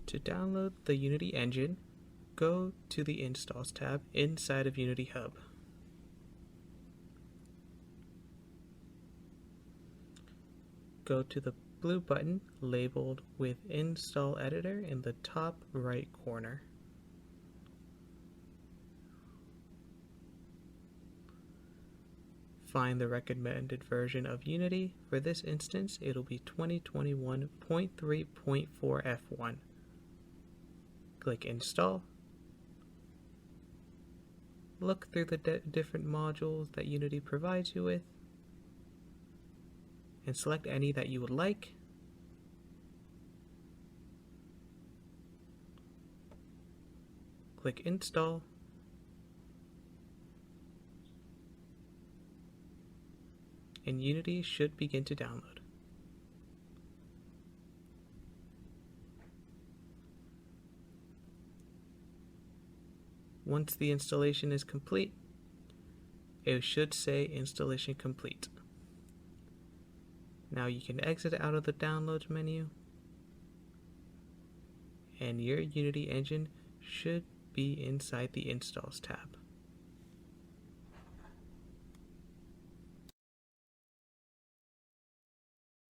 To download the Unity engine, go to the Installs tab inside of Unity Hub. Go to the blue button labeled with Install Editor in the top right corner. Find the recommended version of Unity. For this instance, it'll be 2021.3.4 F1. Click Install. Look through the different modules that Unity provides you with, and select any that you would like. Click Install. And Unity should begin to download. Once the installation is complete, it should say installation complete. Now you can exit out of the downloads menu, and your Unity engine should be inside the Installs tab.